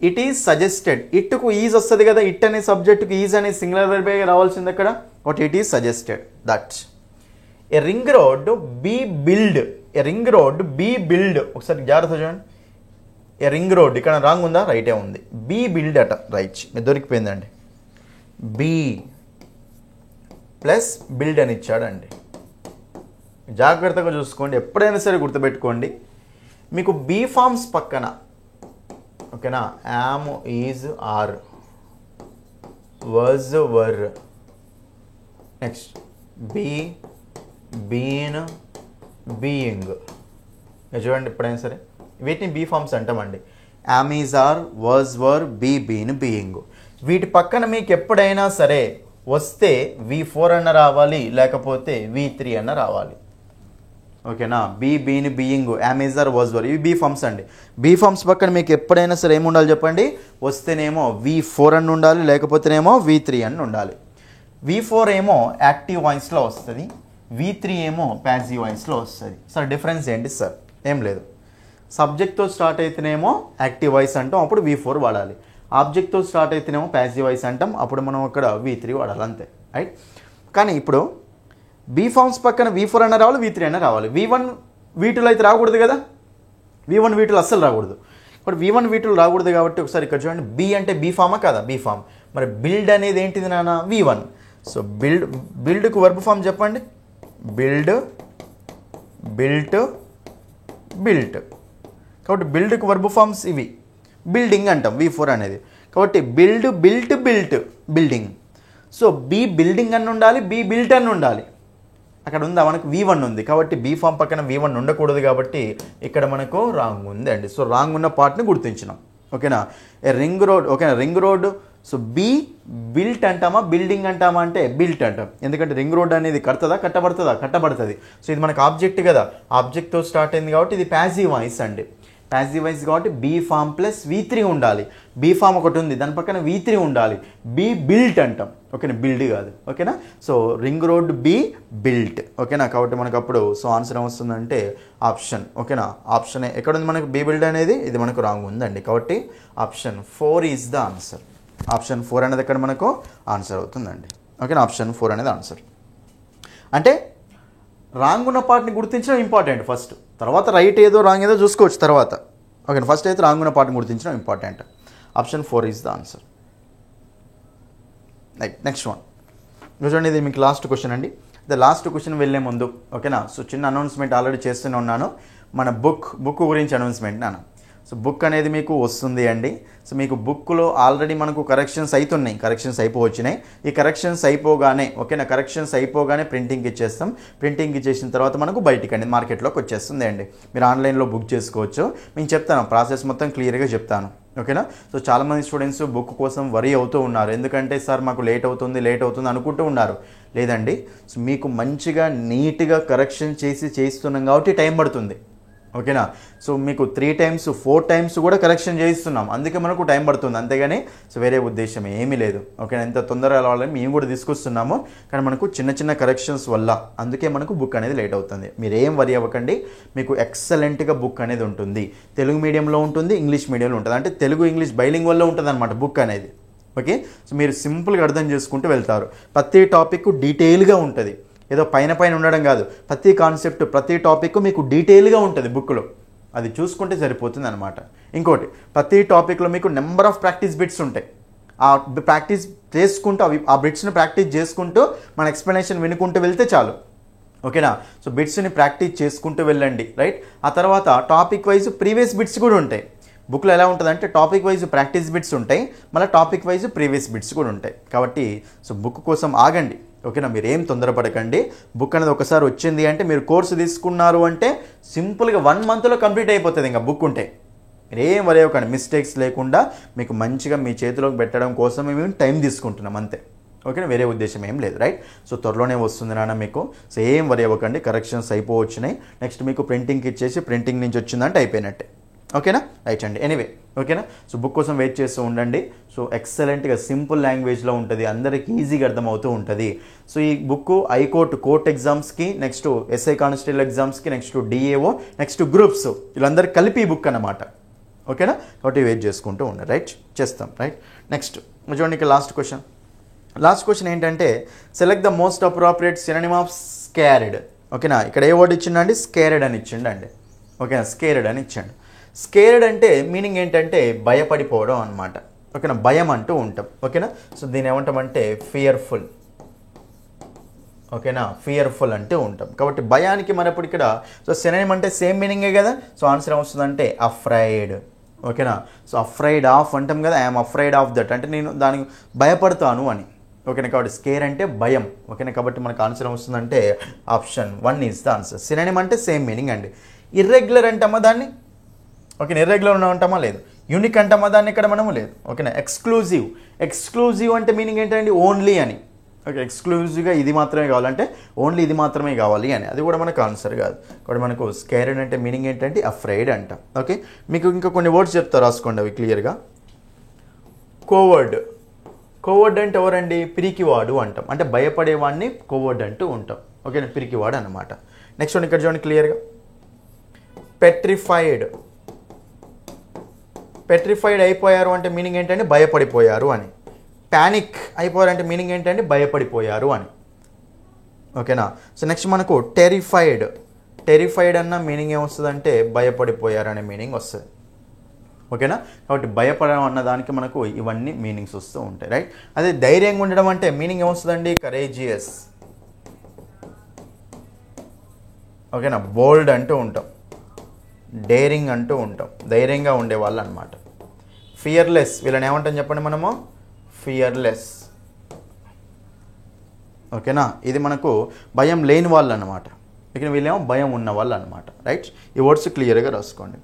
ఇట్ ఈజ్ సజెస్టెడ్, ఇట్కు ఈజ్ వస్తుంది కదా, ఇట్ అనే సబ్జెక్టుకి ఈజ్ అనే సింగులర్ వెర్బే రావాల్సింది అక్కడ. But it is suggested that a ring road be build, a ring road be build. ఒకసారి జాగ్రత్త చూడండి, ఏ రింగ్ రోడ్ ఇక్కడ రాంగ్ ఉందా? రైటే ఉంది. బీ బిల్డ్ అట, రైట్, మీరు దొరికిపోయిందండి. బీ ప్లస్ బిల్డ్ అని ఇచ్చాడండి. జాగ్రత్తగా చూసుకోండి, ఎప్పుడైనా సరే గుర్తుపెట్టుకోండి. మీకు బీ ఫార్మ్స్ పక్కన, ఓకేనా, am, is, are, was, were, next be, been, being. చూడండి ఎప్పుడైనా సరే వీటిని బీ ఫార్మ్స్ అంటామండి. Am, is, are, was, were, be, been, being. వీటి పక్కన మీకు ఎప్పుడైనా సరే వస్తే V4 అన్న రావాలి, లేకపోతే V3 అన్న రావాలి, ఓకేనా. Be, been, being, am, is, are, was, were, ఇవి బీ ఫార్మ్స్ అండి. బీ ఫార్మ్స్ పక్కన మీకు ఎప్పుడైనా సరే ఏముండాలి చెప్పండి? వస్తేనేమో V4 అని ఉండాలి, లేకపోతేనేమో V3 అని ఉండాలి. V4 ఏమో యాక్టివ్ వాయిస్లో వస్తుంది, V3 ఏమో ప్యాసివ్ వాయిస్లో వస్తుంది. సార్ డిఫరెన్స్ ఏంటి సార్? ఏం లేదు. సబ్జెక్ట్తో స్టార్ట్ అయితేనేమో యాక్టివ్ వాయిస్ అంటాం, అప్పుడు V4 వాడాలి. ఆబ్జెక్ట్తో స్టార్ట్ అయితేనేమో ప్యాసివ్ వాయిస్ అంటాం, అప్పుడు మనం అక్కడ V3 వాడాలి, అంతే, రైట్. కానీ ఇప్పుడు బీ ఫార్మ్స్ పక్కన V4 అన్న రావాలి, V3 అన్న రావాలి. V1 V2 అయితే రాకూడదు కదా, V1 V2 అస్సలు రాకూడదు. ఇప్పుడు V1 V2 రాకూడదు కాబట్టి ఒకసారి ఇక్కడ చూడండి, బీ అంటే బీ ఫామా కదా? Be form. మరి బిల్డ్ అనేది ఏంటిది నాన్న? V1. సో బిల్డ్కు వర్బ్ ఫామ్ చెప్పండి. Build, built, built. కాబట్టి బిల్డ్కు వర్బ్ ఫామ్స్ ఇవి. బిల్డింగ్ అంటాం V4 అనేది. కాబట్టి build, built, built, building. So be building అని ఉండాలి, బి బిల్ట్ అని ఉండాలి. అక్కడ ఉందా మనకు V1 ఉంది, కాబట్టి బీ ఫామ్ పక్కన V1 ఉండకూడదు, కాబట్టి ఇక్కడ మనకు రాంగ్ ఉంది అండి. సో రాంగ్ ఉన్న పార్ట్ని గుర్తించినాం. ఓకేనా. రింగ్ రోడ్, ఓకేనా, ring road. So be built అంటామా బిల్డింగ్ అంటామా అంటే బిల్ట్ అంటాం. ఎందుకంటే రింగ్ రోడ్ అనేది కడతదా కట్టబడుతుందా, కట్టబడుతుంది. సో ఇది మనకు ఆబ్జెక్ట్ కదా, ఆబ్జెక్ట్తో స్టార్ట్ అయింది కాబట్టి ఇది ప్యాసివ్ వాయిస్ అండి. ప్యాసివ్ వాయిస్ కాబట్టి బీ ఫామ్ ప్లస్ V3 ఉండాలి. బీ ఫామ్ ఒకటి ఉంది, దాని పక్కన V3 ఉండాలి. బీ బిల్ట్ అంటాం. ఓకేనా, బిల్డ్ కాదు. ఓకేనా. So ring road be built. ఓకేనా. కాబట్టి మనకు అప్పుడు సో ఆన్సర్ ఏమొస్తుందంటే ఆప్షన్. ఓకేనా, ఆప్షన్ ఎక్కడ ఉంది మనకు, బీ బిల్డ్ అనేది. ఇది మనకు రాంగ్ ఉందండి. కాబట్టి option 4 is the answer. Option 4 అనేది ఇక్కడ మనకు ఆన్సర్ అవుతుందండి. ఓకేనా, ఆప్షన్ 4 అనేది ఆన్సర్. అంటే రాంగ్ ఉన్న పార్ట్ని గుర్తించడం ఇంపార్టెంట్ ఫస్ట్, తర్వాత రైట్ ఏదో రాంగ్ ఏదో చూసుకోవచ్చు తర్వాత. ఓకే, ఫస్ట్ అయితే రాంగ్ ఉన్న పార్ట్ని గుర్తించడం important. Option 4 is the answer. Next one చూడండి, ఇది మీకు లాస్ట్ క్వశ్చన్ అండి. లాస్ట్ క్వశ్చన్ వెళ్ళే ముందు ఓకేనా, సో చిన్న అనౌన్స్మెంట్ ఆల్రెడీ చేస్తూనే ఉన్నాను. మన బుక్ గురించి అనౌన్స్మెంట్ నాన్న. సో బుక్ అనేది మీకు వస్తుంది అండి. సో మీకు బుక్లో ఆల్రెడీ మనకు కరెక్షన్స్ అవుతున్నాయి, కరెక్షన్స్ అయిపోవచ్చినాయి. ఈ కరెక్షన్స్ అయిపోగానే ఓకేనా, కరెక్షన్స్ అయిపోగానే ప్రింటింగ్ ఇచ్చేస్తాం. ప్రింటింగ్ ఇచ్చేసిన తర్వాత మనకు బయటికి అండి మార్కెట్లోకి వచ్చేస్తుంది అండి. మీరు ఆన్లైన్లో బుక్ చేసుకోవచ్చు. నేను చెప్తాను, ప్రాసెస్ మొత్తం క్లియర్గా చెప్తాను. ఓకేనా. సో చాలామంది స్టూడెంట్స్ బుక్ కోసం వరీ అవుతూ ఉన్నారు. ఎందుకంటే సార్ మాకు లేట్ అవుతుంది అనుకుంటూ ఉన్నారు. లేదండి, సో మీకు మంచిగా నీట్గా కరెక్షన్ చేస్తున్నాం కాబట్టి టైం పడుతుంది. ఓకేనా. సో మీకు 3 times 4 times కూడా కరెక్షన్ చేయిస్తున్నాం, అందుకే మనకు టైం పడుతుంది. అంతేగాని సో వేరే ఉద్దేశం ఏమీ లేదు. ఓకేనా. ఎంత తొందరగా రావాలని మేము కూడా తీసుకొస్తున్నాము, కానీ మనకు చిన్న చిన్న కరెక్షన్స్ వల్ల అందుకే మనకు బుక్ అనేది లేట్ అవుతుంది. మీరు ఏం వరి అవ్వకండి, మీకు ఎక్సలెంట్గా బుక్ అనేది ఉంటుంది. తెలుగు మీడియంలో ఉంటుంది, ఇంగ్లీష్ మీడియంలో ఉంటుంది. అంటే తెలుగు ఇంగ్లీష్ బైలింగ్వల్లో ఉంటుంది అనమాట బుక్ అనేది. ఓకే. సో మీరు సింపుల్గా అర్థం చేసుకుంటూ వెళ్తారు. ప్రతి టాపిక్ డీటెయిల్గా ఉంటుంది, ఏదో పైన ఉండడం కాదు. ప్రతి కాన్సెప్ట్ ప్రతి టాపిక్ మీకు డీటెయిల్గా ఉంటుంది బుక్లో, అది చూసుకుంటే సరిపోతుంది అనమాట. ఇంకోటి, ప్రతి టాపిక్లో మీకు నెంబర్ ఆఫ్ ప్రాక్టీస్ బిట్స్ ఉంటాయి. ఆ ప్రాక్టీస్ చేసుకుంటూ ఆ బిట్స్ని ప్రాక్టీస్ చేసుకుంటూ మన ఎక్స్ప్లెనేషన్ వినుకుంటూ వెళ్తే చాలు. ఓకేనా. సో బిట్స్ని ప్రాక్టీస్ చేసుకుంటూ వెళ్ళండి, రైట్. ఆ తర్వాత టాపిక్ వైజ్ ప్రీవియస్ బిట్స్ కూడా ఉంటాయి. బుక్లో ఎలా ఉంటుందంటే టాపిక్ వైజ్ ప్రాక్టీస్ బిట్స్ ఉంటాయి, మళ్ళీ టాపిక్ వైజ్ ప్రీవియస్ బిట్స్ కూడా ఉంటాయి. కాబట్టి సో బుక్ కోసం ఆగండి. ఓకేనా, మీరు ఏం తొందరపడకండి. బుక్ అనేది ఒకసారి వచ్చింది అంటే మీరు కోర్సు తీసుకున్నారు అంటే సింపుల్గా 1 monthలో కంప్లీట్ అయిపోతుంది. ఇంకా బుక్ ఉంటే మీరు ఏం వరి అవ్వకండి. మిస్టేక్స్ లేకుండా మీకు మంచిగా మీ చేతిలోకి పెట్టడం కోసం మేము టైం తీసుకుంటున్నాం అంతే. ఓకేనా, వేరే ఉద్దేశం ఏం లేదు, రైట్. సో త్వరలోనే వస్తుంది నాన్న మీకు. సో ఏం వరి అవ్వకండి, కరెక్షన్స్ అయిపోవచ్చినాయి. నెక్స్ట్ మీకు ప్రింటింగ్కి ఇచ్చేసి ప్రింటింగ్ నుంచి వచ్చిందంటే అయిపోయినట్టే. ఓకేనా, రైట్ అండి. ఎనీవే ఓకేనా. సో బుక్ కోసం వెయిట్ చేస్తూ ఉండండి. సో ఎక్సలెంట్గా సింపుల్ లాంగ్వేజ్లో ఉంటుంది, అందరికీ ఈజీగా అర్థమవుతూ ఉంటుంది. సో ఈ బుక్ కోర్ట్ ఎగ్జామ్స్కి, నెక్స్ట్ ఎస్ఐ కానిస్టేబుల్ ఎగ్జామ్స్కి, నెక్స్ట్ డిఏఓ, నెక్స్ట్ గ్రూప్స్, వీళ్ళందరూ కలిపి ఈ బుక్ అన్నమాట. ఓకేనా, కాబట్టి వెయిట్ చేసుకుంటూ ఉండండి, రైట్. చేస్తాం, రైట్. నెక్స్ట్ చూడండి, ఇక్కడ లాస్ట్ క్వశ్చన్ ఏంటంటే select the most appropriate synonym of scared. ఓకేనా, ఇక్కడ ఏ వర్డ్ ఇచ్చిండండి, స్కేర్డ్ అని ఇచ్చిండండి. ఓకేనా, స్కేర్డ్ అని ఇచ్చాడు. స్కేర్డ్ అంటే మీనింగ్ ఏంటంటే భయపడిపోవడం అనమాట. ఓకేనా, భయం అంటూ ఉంటాం. ఓకేనా, సో దీన్ని ఏమంటామంటే ఫియర్ఫుల్. ఓకేనా, ఫియర్ఫుల్ అంటూ ఉంటాం. కాబట్టి భయానికి మనప్పుడు ఇక్కడ సో సినోనిమ్ అంటే సేమ్ మీనింగే కదా. సో ఆన్సర్ ఏమొస్తుందంటే అఫ్రైడ్. ఓకేనా, సో అఫ్రైడ్ ఆఫ్ అంటాం కదా, ఐఎమ్ అఫ్రైడ్ ఆఫ్ దట్ అంటే నేను దానికి భయపడతాను అని. ఓకేనా, కాబట్టి స్కేర్ అంటే భయం. ఓకేనా, కాబట్టి మనకు ఆన్సర్ ఏమొస్తుందంటే option 1 is the answer. Synonym అంటే సేమ్ మీనింగ్ అండి. ఇర్రెగ్యులర్ అంటామా దాన్ని, ఓకేనా, ఇర్రెగ్యులర్ ఉంటామా లేదు. యూనిక్ అంటామా దాన్ని ఇక్కడ మనము లేదు. ఓకేనా, ఎక్స్క్లూజివ్ అంటే మీనింగ్ ఏంటండి, ఓన్లీ అని. ఓకే, ఎక్స్క్లూజివ్గా ఇది మాత్రమే కావాలంటే ఓన్లీ ఇది మాత్రమే కావాలి అని, అది కూడా మనకు ఆన్సర్ కాదు. కాబట్టి మనకు స్కేర్డ్ అంటే మీనింగ్ ఏంటంటే అఫ్రైడ్ అంట. ఓకే, మీకు ఇంకా కొన్ని వర్డ్స్ చెప్తా, రాసుకోండి అవి క్లియర్గా. కోవర్డ్ అంటే ఎవరండి, పిరికివాడు అంటాం. అంటే భయపడేవాడిని కోవర్డ్ అంటూ ఉంటాం. ఓకేనా, పిరికివాడు అనమాట. నెక్స్ట్ వన్ ఇక్కడ చూడండి క్లియర్గా, పెట్రిఫైడ్ అయిపోయారు అంటే మీనింగ్ ఏంటంటే భయపడిపోయారు అని. ప్యానిక్ అయిపోయారు అంటే మీనింగ్ ఏంటంటే భయపడిపోయారు అని. ఓకేనా, సో నెక్స్ట్ మనకు టెరిఫైడ్ అన్న మీనింగ్ ఏమొస్తుంది అంటే భయపడిపోయారు అనే మీనింగ్ వస్తుంది. ఓకేనా. కాబట్టి భయపడడం అన్న దానికి మనకు ఇవన్నీ మీనింగ్స్ వస్తూ ఉంటాయి, రైట్. అదే ధైర్యంగా ఉండడం అంటే మీనింగ్ ఏమొస్తుందండి, కరేజియస్, ఓకేనా. బోల్డ్ అంటూ ఉంటాం, డేరింగ్ అంటూ ఉంటాం, ధైర్యంగా ఉండేవాళ్ళు అనమాట. ఫియర్లెస్, వీళ్ళని ఏమంటాం చెప్పండి మనము, ఫియర్లెస్, ఓకేనా. ఇది మనకు భయం లేని వాళ్ళు అనమాట. ఇక వీళ్ళేమో భయం ఉన్న వాళ్ళు అనమాట, రైట్. ఈ వర్డ్స్ క్లియర్గా రాసుకోండి.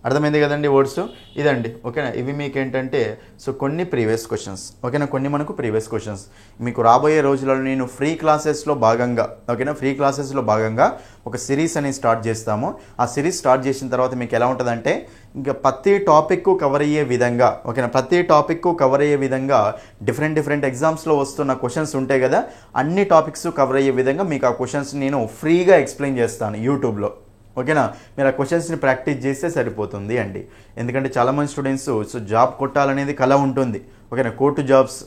అర్థమైంది కదండి వర్డ్స్, ఇదండి, ఓకేనా. ఇవి మీకు ఏంటంటే సో కొన్ని ప్రీవియస్ క్వశ్చన్స్, ఓకేనా. కొన్ని మనకు ప్రీవియస్ క్వశ్చన్స్ మీకు రాబోయే రోజులలో నేను ఫ్రీ క్లాసెస్లో భాగంగా, ఓకేనా, ఫ్రీ క్లాసెస్లో భాగంగా ఒక సిరీస్ అనేది స్టార్ట్ చేస్తాము. ఆ సిరీస్ స్టార్ట్ చేసిన తర్వాత మీకు ఎలా ఉంటుందంటే ఇంకా ప్రతి టాపిక్ కవర్ అయ్యే విధంగా, ఓకేనా, ప్రతి టాపిక్ కవర్ అయ్యే విధంగా డిఫరెంట్ ఎగ్జామ్స్లో వస్తున్న క్వశ్చన్స్ ఉంటాయి కదా, అన్ని టాపిక్స్ కవర్ అయ్యే విధంగా మీకు ఆ క్వశ్చన్స్ నేను ఫ్రీగా ఎక్స్ప్లెయిన్ చేస్తాను యూట్యూబ్లో, ఓకేనా. మీరు ఆ క్వశ్చన్స్ని ప్రాక్టీస్ చేస్తే సరిపోతుంది అండి. ఎందుకంటే చాలామంది స్టూడెంట్స్ సో జాబ్ కొట్టాలనేది కల ఉంటుంది, ఓకేనా. కోర్టు జాబ్స్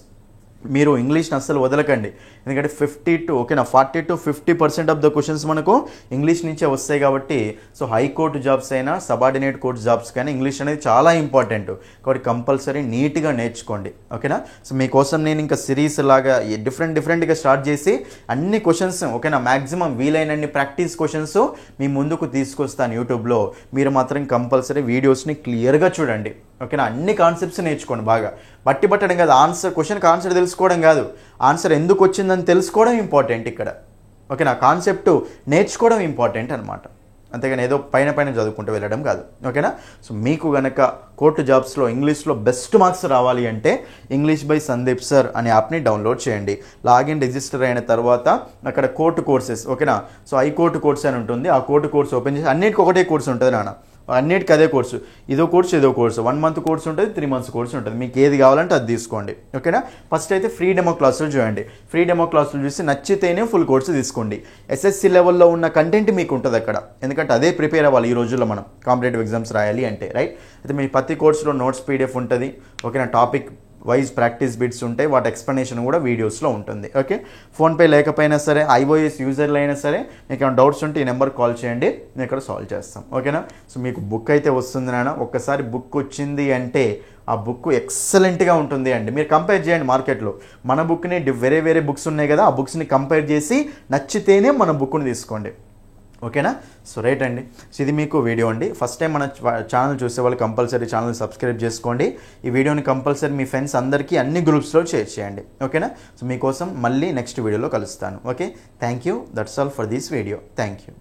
మీరు ఇంగ్లీష్ని అస్సలు వదలకండి. ఎందుకంటే 40 to 50% ఆఫ్ ద క్వశ్చన్స్ మనకు ఇంగ్లీష్ నుంచే వస్తాయి కాబట్టి సో హైకోర్టు జాబ్స్ అయినా సబార్డినేట్ కోర్టు జాబ్స్ కానీ ఇంగ్లీష్ అనేది చాలా ఇంపార్టెంట్. కాబట్టి కంపల్సరీ నీట్గా నేర్చుకోండి, ఓకేనా. సో మీకోసం నేను ఇంకా సిరీస్ లాగా డిఫరెంట్గా స్టార్ట్ చేసి అన్ని క్వశ్చన్స్, ఓకేనా, మ్యాక్సిమం వీలైనన్ని ప్రాక్టీస్ క్వశ్చన్స్ మీ ముందుకు తీసుకొస్తాను యూట్యూబ్లో. మీరు మాత్రం కంపల్సరీ వీడియోస్ని క్లియర్గా చూడండి, ఓకేనా. అన్ని కాన్సెప్ట్స్ నేర్చుకోండి బాగా. బట్టి పట్టడం కాదు, క్వశ్చన్కి ఆన్సర్ తెలుసుకోవడం కాదు, ఆన్సర్ ఎందుకు వచ్చిందని తెలుసుకోవడం ఇంపార్టెంట్ ఇక్కడ, ఓకేనా. కాన్సెప్ట్ నేర్చుకోవడం ఇంపార్టెంట్ అనమాట, అంతేగాని ఏదో పైన చదువుకుంటూ వెళ్ళడం కాదు, ఓకేనా. సో మీకు గనక కోర్టు జాబ్స్లో ఇంగ్లీష్లో బెస్ట్ మార్క్స్ రావాలి అంటే ఇంగ్లీష్ బై సందీప్ సార్ అనే యాప్ని డౌన్లోడ్ చేయండి. లాగిన్ రిజిస్టర్ అయిన తర్వాత అక్కడ కోర్టు కోర్సెస్, ఓకేనా. సో హైకోర్టు కోర్స్ అని ఉంటుంది, ఆ కోర్టు కోర్స్ ఓపెన్ చేసి అన్నిటికీ ఒకటే కోర్సు ఉంటుంది నాన్న, అన్నిటికీ అదే కోర్సు, ఇదో కోర్సు 1 month కోర్సు ఉంటుంది, 3 months కోర్సు ఉంటుంది. మీకు ఏది కావాలంటే అది తీసుకోండి, ఓకేనా. ఫస్ట్ అయితే ఫ్రీ డెమో క్లాసులు చూడండి. ఫ్రీ డెమో క్లాసులు చూసి నచ్చితేనే ఫుల్ కోర్సు తీసుకోండి. ఎస్ఎస్సి లెవెల్లో ఉన్న కంటెంట్ మీకు ఉంటుంది అక్కడ, ఎందుకంటే అదే ప్రిపేర్ అవ్వాలి ఈ రోజుల్లో మనం కాంపిటేటివ్ ఎగ్జామ్స్ రాయాలి అంటే, రైట్. అయితే మీ ప్రతి కోర్సులో నోట్స్ పీడిఎఫ్ ఉంటుంది, ఓకేనా. టాపిక్ వైజ్ ప్రాక్టీస్ బిట్స్ ఉంటాయి, వాటి ఎక్స్ప్లెనేషన్ కూడా వీడియోస్లో ఉంటుంది, ఓకే. ఫోన్పే లేకపోయినా సరే, iOS యూజర్లు అయినా సరే మీకు ఏమైనా డౌట్స్ ఉంటే ఈ నెంబర్కి కాల్ చేయండి, నేను ఇక్కడ సాల్వ్ చేస్తాం, ఓకేనా. సో మీకు బుక్ అయితే వస్తుంది నాన్న. ఒక్కసారి బుక్ వచ్చింది అంటే ఆ బుక్ ఎక్సలెంట్గా ఉంటుంది అండి. మీరు కంపేర్ చేయండి మార్కెట్లో, మన బుక్ని వేరే బుక్స్ ఉన్నాయి కదా, ఆ బుక్స్ని కంపేర్ చేసి నచ్చితేనే మన బుక్ని తీసుకోండి, ఓకేనా. సో రైట్ అండి. సో ఇది మీకు వీడియో అండి. ఫస్ట్ టైం మన ఛానల్ చూసే వాళ్ళు కంపల్సరీ ఛానల్ సబ్స్క్రైబ్ చేసుకోండి. ఈ వీడియోని కంపల్సరీ మీ ఫ్రెండ్స్ అందరికీ అన్ని గ్రూప్స్లో షేర్ చేయండి, ఓకేనా. సో మీకోసం మళ్ళీ నెక్స్ట్ వీడియోలో కలుస్తాను, okay. Thank you. That's all for this video. Thank you.